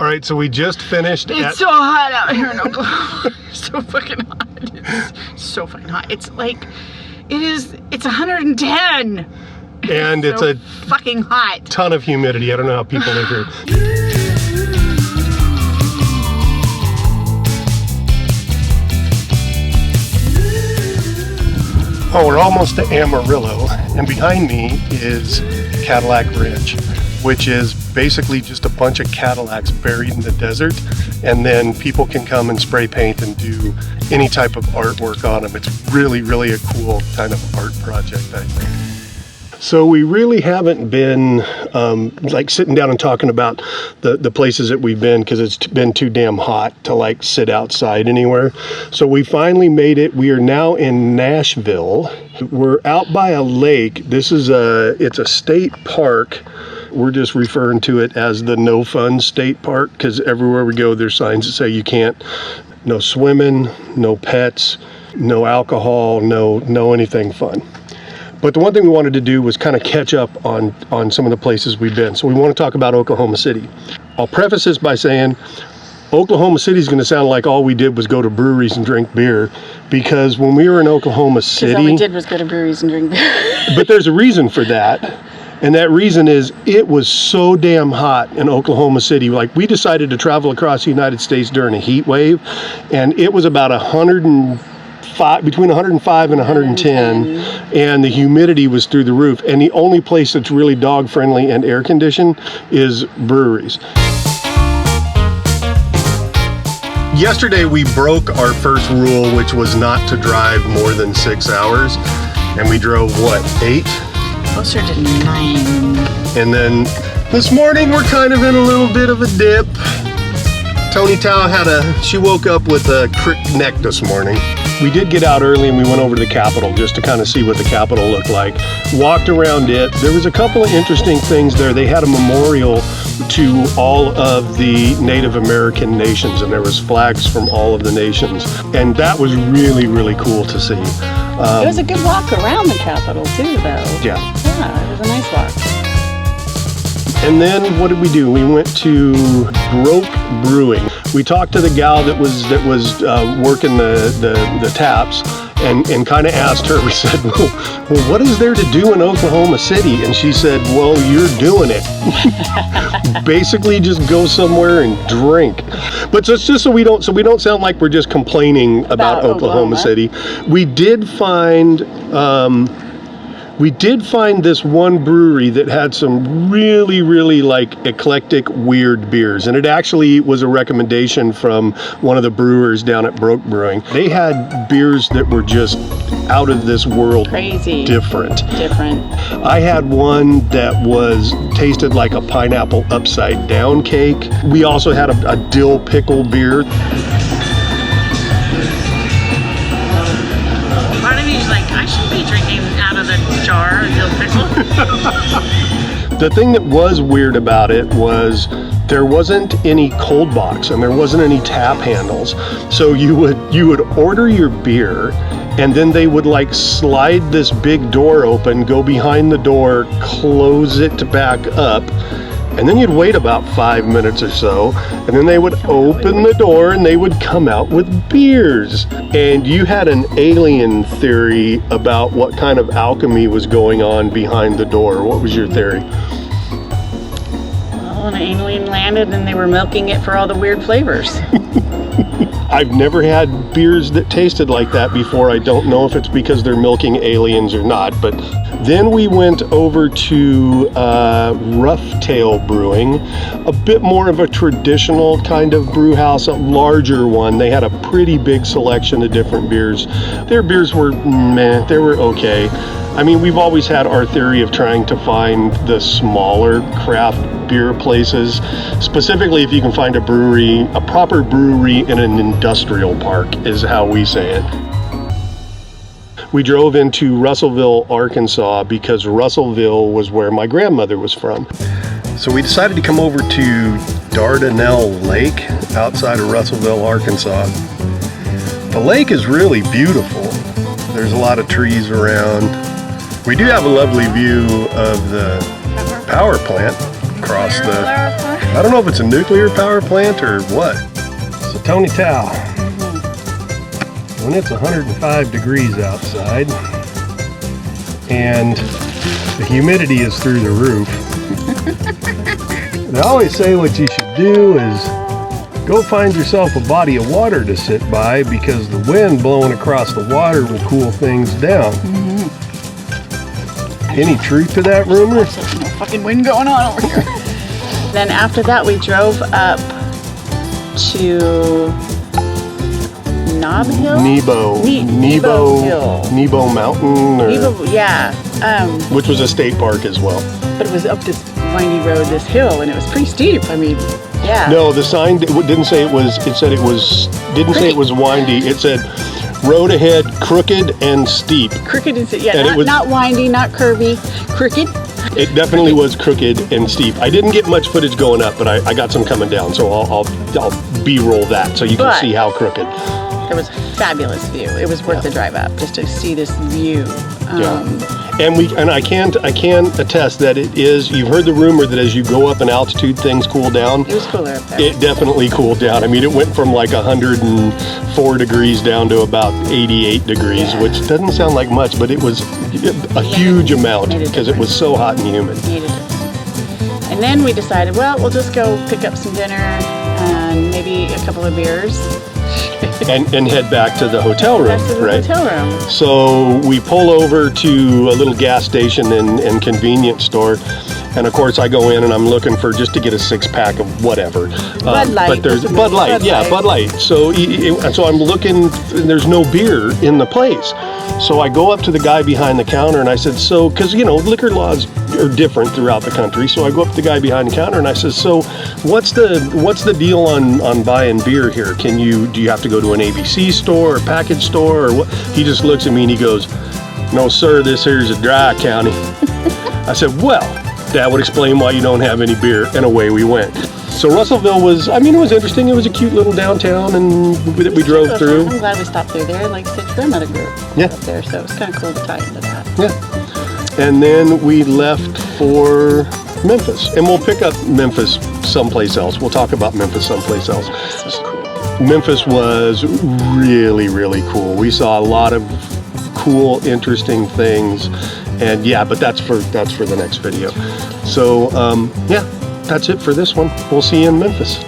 All right, so we just finished. It's so hot out here in Oklahoma. So fucking hot. It's so fucking hot. It's like, it's 110. And it's so a fucking hot. ton of humidity. I don't know how people live here. Oh, we're almost to Amarillo, and behind me is Cadillac Ridge, which is basically just a bunch of Cadillacs buried in the desert, and then people can come and spray paint and do any type of artwork on them. It's really, really a cool kind of art project, I think. So we really haven't been like sitting down and talking about the places that we've been, because it's been too damn hot to like sit outside anywhere. So we finally made it. We are now in Nashville. We're out by a lake. It's a state park. We're just referring to it as the No Fun State Park, because everywhere we go there's signs that say you can't, no swimming, no pets, no alcohol, no anything fun. But the one thing we wanted to do was kind of catch up on some of the places we've been. So we want to talk about Oklahoma City. I'll preface this by saying Oklahoma City is going to sound like all we did was go to breweries and drink beer, because when we were in Oklahoma City, all we did was go to breweries and drink beer. But there's a reason for that. And that reason is it was so damn hot in Oklahoma City. Like, we decided to travel across the United States during a heat wave, and it was about between 105 and 110, and the humidity was through the roof. And the only place that's really dog friendly and air conditioned is breweries. Yesterday we broke our first rule, which was not to drive more than 6 hours, and we drove what, 8? Closer to 9. And then this morning we're kind of in a little bit of a dip. Tony Tao she woke up with a crick neck this morning. We did get out early and we went over to the Capitol just to kind of see what the Capitol looked like. Walked around it. There was a couple of interesting things there. They had a memorial to all of the Native American nations, and there was flags from all of the nations. And that was really, really cool to see. It was a good walk around the Capitol too, though. Yeah. Yeah, it was a nice walk. And then what did we do? We went to Brewing. We talked to the gal that was working the taps, and kind of asked her. We said, well, what is there to do in Oklahoma City? And she said, well, you're doing it. Basically, just go somewhere and drink. But it's just so we don't sound like we're just complaining about Oklahoma City. We did find this one brewery that had some really, really like eclectic, weird beers. And it actually was a recommendation from one of the brewers down at Brewing. They had beers that were just out of this world. Crazy. Different. I had one that tasted like a pineapple upside down cake. We also had a dill pickle beer. Part of me is like, I should be drinking out of the jar of dill pickle. The thing that was weird about it was there wasn't any cold box and there wasn't any tap handles. So you would order your beer, and then they would like slide this big door open, go behind the door, close it back up, and then you'd wait about 5 minutes or so, and then they would open the door and they would come out with beers. And you had an alien theory about what kind of alchemy was going on behind the door. What was your theory? Well, an alien landed and they were milking it for all the weird flavors. I've never had beers that tasted like that before. I don't know if it's because they're milking aliens or not, but then we went over to Rough Tail Brewing, a bit more of a traditional kind of brew house, a larger one. They had a pretty big selection of different beers. Their beers were meh, they were okay. I mean, we've always had our theory of trying to find the smaller craft beer places, specifically if you can find a proper brewery in an industrial park is how we say it. We drove into Russellville, Arkansas, because Russellville was where my grandmother was from. So we decided to come over to Dardanelle Lake outside of Russellville, Arkansas. The lake is really beautiful. There's a lot of trees around. We do have a lovely view of the power plant. across the, I don't know if it's a nuclear power plant or what. So Tony Tao, when it's 105 degrees outside and the humidity is through the roof, they always say what you should do is go find yourself a body of water to sit by because the wind blowing across the water will cool things down. Any truth to that rumor? There's no fucking wind going on over here. Then after that, we drove up to Knob Hill? Nebo Hill. Nebo Mountain, or, Nebo, yeah. which was a state park as well. But it was up this windy road, this hill, and it was pretty steep. I mean, yeah. No, the sign didn't say it was. It said it was. Didn't say it was windy. It said road ahead, crooked and steep. Crooked and steep. Yeah, And not windy, not curvy. Crooked. It definitely was crooked and steep. I didn't get much footage going up, but I got some coming down, so I'll B-roll that so you can see how crooked. There was a fabulous view. It was worth the drive up just to see this view. And I can attest that it is. You've heard the rumor that as you go up in altitude, things cool down. It was cooler up there. It definitely cooled down. I mean, it went from like 104 degrees down to about 88 degrees, which doesn't sound like much, but it was a huge amount because it was so hot and humid. And then we decided, well, we'll just go pick up some dinner and maybe a couple of beers. and head back to the hotel room, right? Hotel room. So we pull over to a little gas station and convenience store, and of course I go in and I'm looking for just to get a 6-pack of whatever. Bud Light. But there's Bud Light, Bud Light. So I'm looking, and there's no beer in the place. So I go up to the guy behind the counter and I said, so, because liquor laws are different throughout the country. So I go up to the guy behind the counter and I said, so what's the deal on buying beer here? Do you have to go to an ABC store or package store or what? He just looks at me and he goes, no sir, this here's a dry county. I said, well, that would explain why you don't have any beer, and away we went. So Russellville was, it was interesting. It was a cute little downtown and that we drove through. I'm glad we stopped through there. Like I said, your grandmother grew up there, so it was kind of cool to tie into that. Yeah. And then we left for Memphis, and we'll pick up Memphis someplace else. We'll talk about Memphis someplace else. So cool. Memphis was really, really cool. We saw a lot of cool, interesting things, and but that's for the next video. So that's it for this one. We'll see you in Memphis.